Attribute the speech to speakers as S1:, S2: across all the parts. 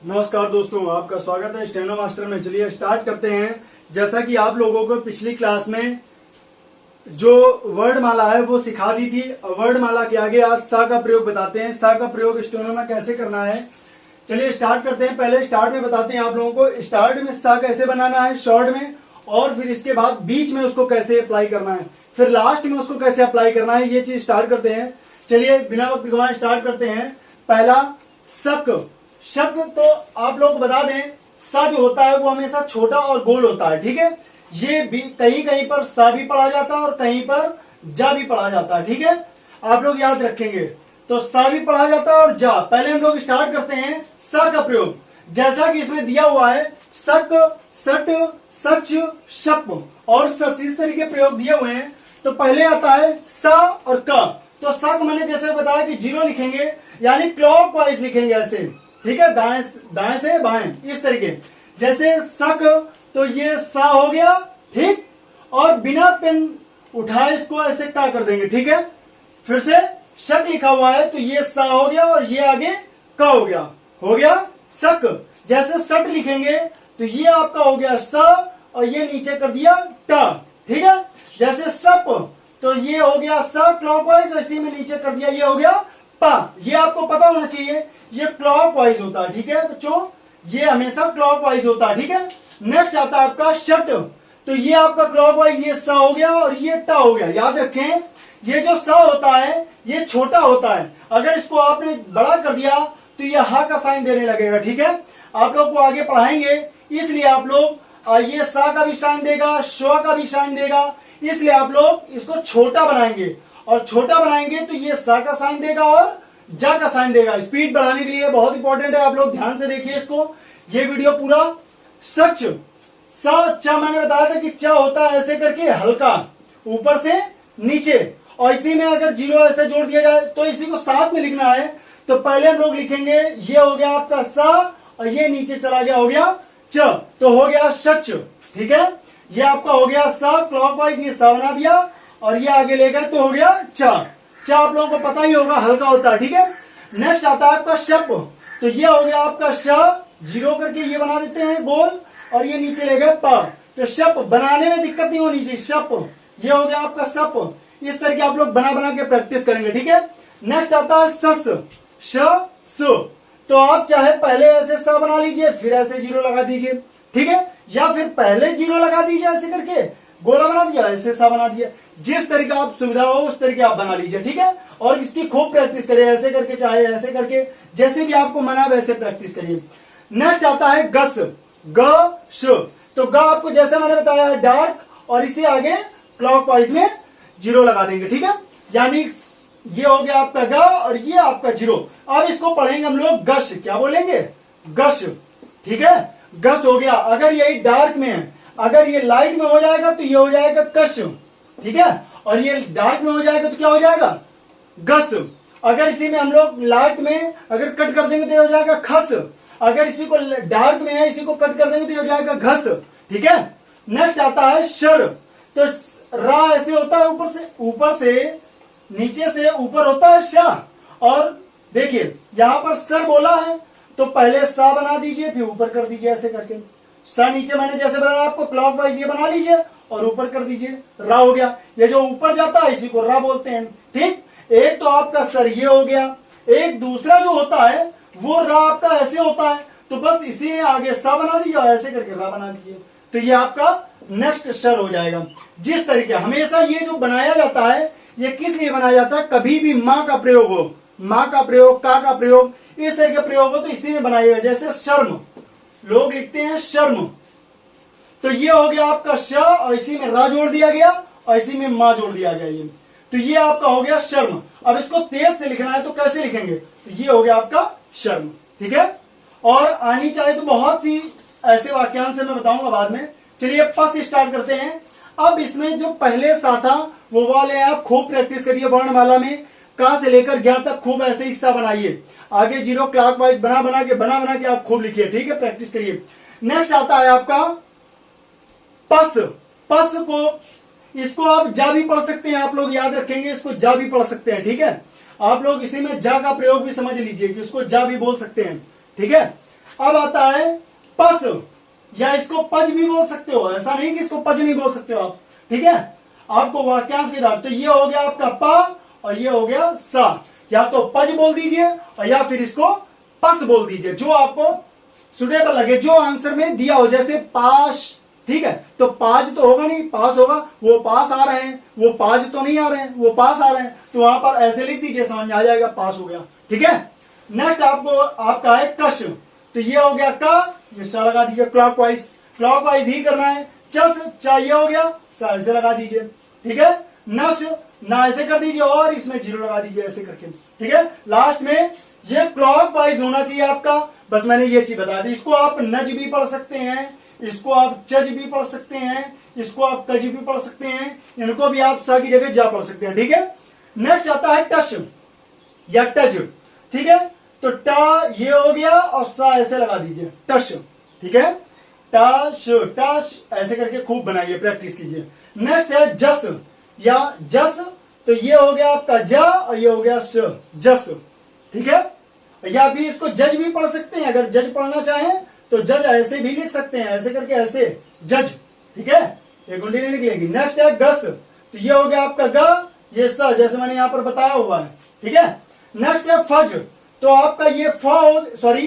S1: नमस्कार दोस्तों, आपका स्वागत है स्टेनो मास्टर में। चलिए स्टार्ट करते हैं। जैसा कि आप लोगों को पिछली क्लास में जो वर्णमाला है वो सिखा दी थी, वर्णमाला के आगे आज सा का प्रयोग बताते हैं। सा का प्रयोग स्टेनो में कैसे करना है, चलिए स्टार्ट करते हैं। पहले स्टार्ट में बताते हैं आप लोगों को स्टार्ट में सा कैसे बनाना है शॉर्ट में, और फिर इसके बाद बीच में उसको कैसे अप्लाई करना है, फिर लास्ट में उसको कैसे अप्लाई करना है, ये चीज स्टार्ट करते हैं। चलिए बिना वक्त गवाए स्टार्ट करते हैं। पहला शक। शक तो आप लोग को बता दें, सा जो होता है वो हमेशा छोटा और गोल होता है, ठीक है। ये भी कहीं कहीं पर सा भी पढ़ा जाता है और कहीं पर जा भी पढ़ा जाता है, ठीक है। आप लोग याद रखेंगे। तो सा भी पढ़ा जाता है और जा। पहले हम लोग स्टार्ट करते हैं सा का प्रयोग। जैसा कि इसमें दिया हुआ है शक, सट, सच, शप और सच, इस तरीके प्रयोग दिए हुए हैं। तो पहले आता है सा और क। तो सा को मैंने जैसे बताया कि जीरो लिखेंगे, यानी क्लॉकवाइज लिखेंगे ऐसे, ठीक है, दाएं से बाएं, इस तरीके। जैसे शक तो ये सा हो गया, ठीक, और बिना पेन उठाए इसको ऐसे का कर देंगे, ठीक है। फिर से शक लिखा हुआ है तो ये सा हो गया और ये आगे का हो गया शक। जैसे सट लिखेंगे तो ये आपका हो गया सा और ये नीचे कर दिया टा, ठीक है। जैसे सप तो ये हो गया सा क्लॉकवाइज, इसी में नीचे कर दिया, ये हो गया पा। ये आपको पता होना चाहिए, ये क्लॉकवाइज होता है, ठीक है बच्चों, ये हमेशा क्लॉकवाइज होता है, ठीक है। नेक्स्ट आता है आपका शट। तो ये आपका क्लॉकवाइज, ये सा हो गया और ये टा हो गया। याद रखें, ये जो सा होता है ये छोटा होता है, अगर इसको आपने बड़ा कर दिया तो ये हा का साइन देने लगेगा, ठीक है। आप लोग को आगे पढ़ाएंगे, इसलिए आप लोग ये सा का भी साइन देगा, श्व का भी साइन देगा, इसलिए आप लोग इसको छोटा बनाएंगे, और छोटा बनाएंगे तो ये सा का साइन देगा और जा का साइन देगा। स्पीड बढ़ाने के लिए बहुत इंपॉर्टेंट है, आप लोग ध्यान से देखिए इसको, ये वीडियो पूरा। सच, सा चा मैंने बताया था कि चा होता है ऐसे करके हल्का ऊपर से नीचे, और इसी में अगर जीरो ऐसे जोड़ दिया जाए तो इसी को साथ में लिखना है। तो पहले हम लोग लिखेंगे, ये हो गया आपका सा और ये नीचे चला गया, हो गया च, तो हो गया सच, ठीक है। ये आपका हो गया सा क्लॉकवाइज, ये सा बना दिया और ये आगे ले गए तो हो गया चा। चा आप लोगों को पता ही होगा, हल्का होता है, ठीक है। नेक्स्ट आता है आपका शप। तो ये हो गया आपका श, जीरो करके ये बना देते हैं गोल, और ये नीचे ले गए प। तो शप बनाने में दिक्कत नहीं होनी चाहिए, शप। ये हो गया आपका सप। इस तरह के आप लोग बना बना के प्रैक्टिस करेंगे, ठीक है। नेक्स्ट आता है सस, श सु। तो आप चाहे पहले ऐसे सा बना लीजिए फिर ऐसे जीरो लगा दीजिए, ठीक है, या फिर पहले जीरो लगा दीजिए ऐसे करके गोला बना दिया, ऐसे सा बना दिया, जिस तरीका आप सुविधा हो उस तरीके आप बना लीजिए, ठीक है। और इसकी खूब प्रैक्टिस करिए, ऐसे करके चाहे ऐसे करके, जैसे भी आपको मना वैसे प्रैक्टिस करिए। नेक्स्ट आता है गस, ग श। तो ग आपको जैसे मैंने बताया है डार्क, और इसे आगे क्लॉकवाइज में जीरो लगा देंगे, ठीक है। यानी ये हो गया आपका ग और ये आपका जीरो। अब इसको पढ़ेंगे हम लोग गश, क्या बोलेंगे, गश, ठीक है। गश हो गया, अगर यही डार्क में है, अगर ये लाइट में हो जाएगा तो ये हो जाएगा कश, ठीक है, और ये डार्क में हो जाएगा तो क्या हो जाएगा, गस। अगर इसी में हम लोग लाइट में अगर कट कर देंगे तो ये हो जाएगा खस, अगर इसी को डार्क में है इसी को कट कर देंगे तो ये हो जाएगा घस, ठीक है। नेक्स्ट आता है शर। तो रा ऐसे होता है, ऊपर से नीचे से ऊपर होता है शाह, और देखिए यहां पर सर बोला है तो पहले सा बना दीजिए फिर ऊपर कर दीजिए ऐसे करके। सा नीचे मैंने जैसे बताया आपको क्लॉकवाइज ये बना लीजिए और ऊपर कर दीजिए, रा हो गया। ये जो ऊपर जाता है इसी को रा बोलते हैं, ठीक। एक तो आपका सर ये हो गया, एक दूसरा जो होता है वो रा आपका ऐसे होता है, तो बस इसी में आगे सा बना दीजिए और ऐसे करके रा बना दीजिए, तो ये आपका नेक्स्ट सर हो जाएगा। जिस तरीके हमेशा ये जो बनाया जाता है ये किस लिए बनाया जाता है, कभी भी माँ का प्रयोग हो, माँ का प्रयोग, का प्रयोग, इस तरह के प्रयोग हो तो इसी में बनाए हुए। जैसे शर्म, लोग लिखते हैं शर्म, तो ये हो गया आपका श और इसी में रा जोड़ दिया गया और इसी में माँ जोड़ दिया गया, ये तो ये आपका हो गया शर्म। अब इसको तेज से लिखना है तो कैसे लिखेंगे, तो ये हो गया आपका शर्म, ठीक है। और आनी चाहिए तो बहुत सी ऐसे वाक्यांश मैं बताऊंगा बाद में। चलिए प से स्टार्ट करते हैं। अब इसमें जो पहले सा था वो वाले आप खूब प्रैक्टिस करिए, वर्णमाला में का से लेकर ज्ञा तक खूब ऐसे हिस्सा बनाइए, आगे जीरो क्लॉकवाइज बना बना के आप खूब लिखिए, ठीक है, प्रैक्टिस करिए। नेक्स्ट आता है आपका पस। पस को इसको आप जा भी पढ़ सकते हैं, आप लोग याद रखेंगे, इसको जा भी पढ़ सकते हैं, ठीक है। आप लोग इसी में जा का प्रयोग भी समझ लीजिए कि उसको जा भी बोल सकते हैं, ठीक है। अब आता है पस, या इसको पज भी बोल सकते हो, ऐसा नहीं कि इसको पज नहीं बोल सकते हो आप, ठीक है। आपको वाक्यांश के साथ, तो ये हो गया आपका पा और ये हो गया सा, या तो पज बोल दीजिए और या फिर इसको पस बोल दीजिए, जो आपको सुटेबल लगे, जो आंसर में दिया हो। जैसे पास, ठीक है, तो पाज तो होगा नहीं, पास होगा, वो पास आ रहे हैं, वो पाज तो नहीं आ रहे हैं, वो पास आ रहे हैं, तो वहां पर ऐसे लिख दीजिए, समझ में आ जाएगा, पास हो गया, ठीक है। नेक्स्ट आपको आपका है कश, तो ये हो गया का, ये सा लगा दीजिए, क्लॉकवाइज ही करना है। चस, चा ये हो गया, सा ऐसे लगा दीजिए, ठीक है। नश, ना ऐसे कर दीजिए और इसमें जीरो लगा दीजिए ऐसे करके, ठीक है। लास्ट में ये क्लॉकवाइज होना चाहिए आपका, बस मैंने ये चीज बता दी। इसको आप नज भी पढ़ सकते हैं, इसको आप चज भी पढ़ सकते हैं, इसको आप कज भी पढ़ सकते हैं, इनको भी आप सा की जगह जा पढ़ सकते हैं, ठीक है। नेक्स्ट आता है टश या टज, ठीक है, तो टा ये हो गया और सा ऐसे लगा दीजिए, टश, ठीक है। टश टश ऐसे करके खूब बनाइए, प्रैक्टिस कीजिए। नेक्स्ट है जस या जस, तो ये हो गया आपका जा और ये हो गया श, जस, ठीक है। या भी इसको जज भी पढ़ सकते हैं, अगर जज पढ़ना चाहें तो जज ऐसे भी लिख सकते हैं, ऐसे करके ऐसे जज, ठीक है, ये गुंडी नहीं निकलेगी। नेक्स्ट है गस, तो ये हो गया आपका ग, ये स, जैसे मैंने यहां पर बताया हुआ है, ठीक है। नेक्स्ट है फज, तो आपका ये सॉरी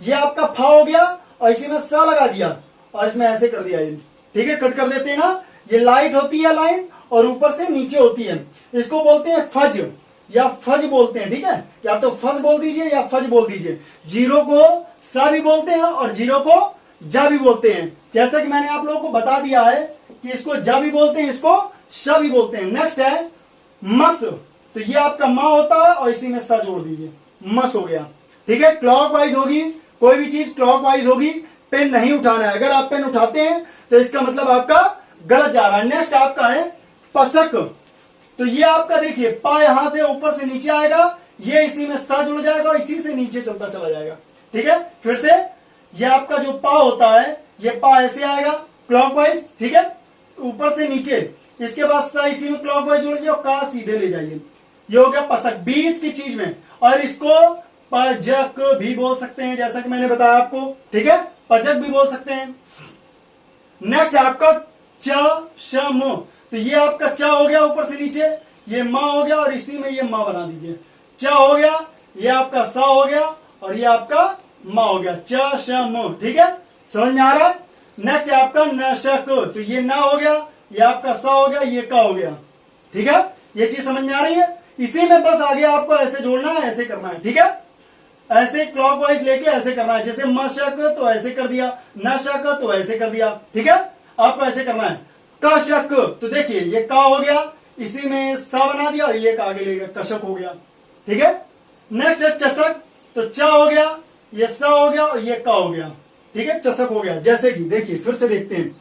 S1: ये आपका फा हो गया और इसी में सा लगा दिया और इसमें ऐसे कर दिया ये, ठीक है, कट कर देते हैं ना, ये लाइट होती है लाइन और ऊपर से नीचे होती है, इसको बोलते हैं फज या फज बोलते हैं, ठीक है। या तो फज बोल दीजिए या फज बोल दीजिए। जीरो को सा भी बोलते हैं और जीरो को जा भी बोलते हैं, जैसा कि मैंने आप लोगों को बता दिया है कि इसको जा भी बोलते हैं, इसको श भी बोलते हैं। नेक्स्ट है मस, तो ये आपका मा होता है और इसी में सा जोड़ दीजिए, मस हो गया, ठीक है। क्लॉकवाइज होगी, कोई भी चीज क्लॉकवाइज होगी, पेन नहीं उठाना है, अगर आप पेन उठाते हैं तो इसका मतलब आपका गलत जा रहा है। नेक्स्ट आपका है पसक, तो ये आपका देखिए पा यहां से ऊपर से नीचे आएगा, ये इसी में सा जुड़ जाएगा और इसी से नीचे चलता चला जाएगा, ठीक है। फिर से ये आपका जो पा होता है, ये पा ऐसे आएगा क्लॉकवाइज, ठीक है, ऊपर से नीचे, इसके बाद सा इसी में क्लॉकवाइज जुड़ जाइए और का सीधे ले जाइए, ये हो गया पसक, बीच की चीज में। और इसको पजक भी बोल सकते हैं, जैसा कि मैंने बताया आपको, ठीक है, पजक भी बोल सकते हैं। नेक्स्ट है आपका च श म, तो ये आपका च हो गया ऊपर से नीचे, ये म हो गया और इसी में ये म बना दीजिए, च हो गया, ये आपका सा हो गया और ये आपका म हो गया, च श म, ठीक है, समझ में आ रहा है। नेक्स्ट है आपका नशक, तो ये ना हो गया, ये आपका सा हो गया, ये का हो गया, ठीक है, ये चीज समझ में आ रही है। इसी में बस आगे आपको ऐसे जोड़ना है, ऐसे करना है, ठीक है, ऐसे क्लॉकवाइज लेके ऐसे करना है, जैसे मशक तो ऐसे कर दिया, नशक तो ऐसे कर दिया, ठीक है, आपको ऐसे करना है। कशक, तो देखिए ये का हो गया, इसी में सा बना दिया और ये का आगे ले गया, कशक हो गया, ठीक है। नेक्स्ट है चसक, तो च हो गया, ये सा हो गया और ये का हो गया, ठीक है, चसक हो गया। जैसे कि देखिए फिर से देखते हैं,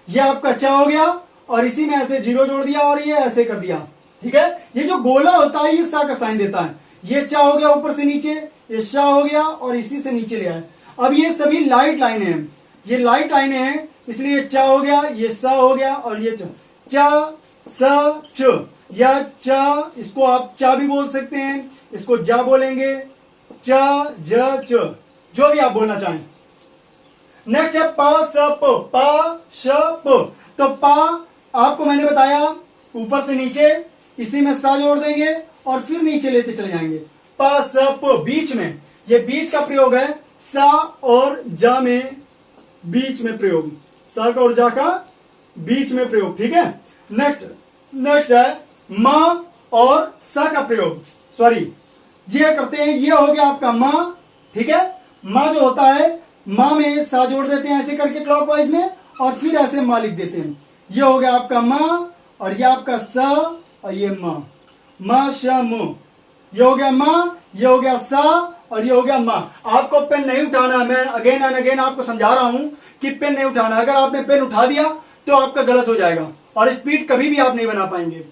S1: ये आपका च हो गया और इसी में ऐसे जीरो जोड़ दिया और ये ऐसे कर दिया, ठीक है। ये जो गोला होता है ये सा का साइन देता है, ये चा हो गया ऊपर से नीचे, ये शा हो गया और इसी से नीचे ले आए। अब ये सभी लाइट लाइनें हैं, ये लाइट लाइनें हैं, इसलिए चा हो गया, ये सा हो गया और ये चा सा च, या चा, इसको आप चा भी बोल सकते हैं, इसको जा बोलेंगे, चा ज च, जो भी आप बोलना चाहें। नेक्स्ट है पा स प, पा श प, तो पा आपको मैंने बताया ऊपर से नीचे, इसी में सा जोड़ देंगे और फिर नीचे लेते चले जाएंगे, पा स प, बीच में, ये बीच का प्रयोग है, सा और जा में बीच में प्रयोग, सा का और जा का बीच में प्रयोग, ठीक है। नेक्स्ट है मां और सा का प्रयोग, सॉरी ये करते हैं, ये हो गया आपका मां, ठीक है। मां जो होता है, मां में सा जोड़ देते हैं ऐसे करके क्लॉकवाइज में और फिर ऐसे मां लिख देते हैं, ये हो गया आपका मां और ये आपका सा और ये मां, मा श मु, ये हो गया मां, ये हो गया सा और ये हो गया मां। आपको पेन नहीं उठाना, मैं अगेन एंड अगेन आपको समझा रहा हूं कि पेन नहीं उठाना, अगर आपने पेन उठा दिया तो आपका गलत हो जाएगा और स्पीड कभी भी आप नहीं बना पाएंगे।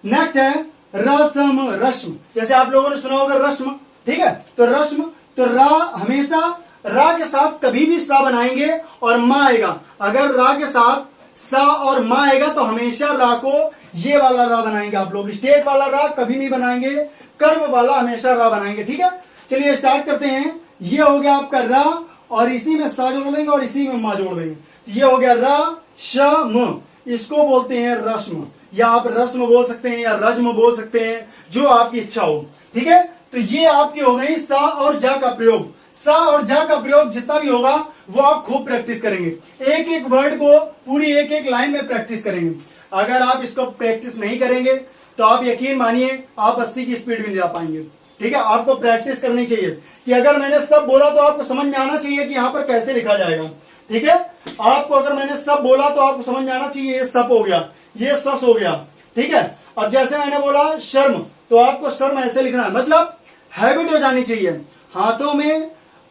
S1: नेक्स्ट है रसम, रश्म, जैसे आप लोगों ने सुना होगा रश्म, ठीक है, तो रश्म, तो रा हमेशा रा के साथ कभी भी सा बनाएंगे और मां आएगा, अगर रा के साथ सा और मां आएगा तो हमेशा रा को ये वाला रा बनाएंगे आप लोग, स्टेट वाला रा कभी नहीं बनाएंगे, कर्व वाला हमेशा रा बनाएंगे, ठीक है। चलिए स्टार्ट करते हैं। ये हो गया आपका रा, और इसी में सा जोड़ देंगे और इसी में मा जोड़ देंगे। ये हो गया रा श म, इसको बोलते हैं रस्म, या आप रस्म बोल सकते हैं या रज्म बोल सकते हैं, जो आपकी इच्छा हो। ठीक है, तो ये आपकी हो गई सा और जा का प्रयोग। सा और जा का प्रयोग जितना भी होगा वो आप खूब प्रैक्टिस करेंगे, एक एक वर्ड को पूरी एक एक लाइन में प्रैक्टिस करेंगे। अगर आप इसको प्रैक्टिस नहीं करेंगे तो आप यकीन मानिए आप 80 की स्पीड भी नहीं जा पाएंगे। ठीक है, आपको प्रैक्टिस करनी चाहिए कि अगर मैंने सब बोला तो आपको समझ में आना चाहिए कि यहाँ पर कैसे लिखा जाएगा। ठीक है, आपको अगर मैंने सब बोला तो आपको समझ में आना चाहिए ये सप हो गया, ये सस हो गया। ठीक है, अब जैसे मैंने बोला शर्म, तो आपको शर्म ऐसे लिखना है, मतलब हैबिट हो जानी चाहिए, हाथों में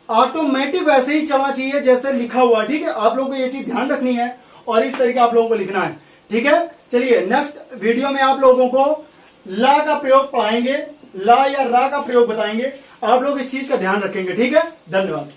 S1: ऑटोमेटिक वैसे ही चलना चाहिए जैसे लिखा हुआ। ठीक है, आप लोगों को ये चीज ध्यान रखनी है और इस तरीके आप लोगों को लिखना है। ठीक है, चलिए नेक्स्ट वीडियो में आप लोगों को ला का प्रयोग पढ़ाएंगे, ला या रा का प्रयोग बताएंगे। आप लोग इस चीज का ध्यान रखेंगे। ठीक है, धन्यवाद।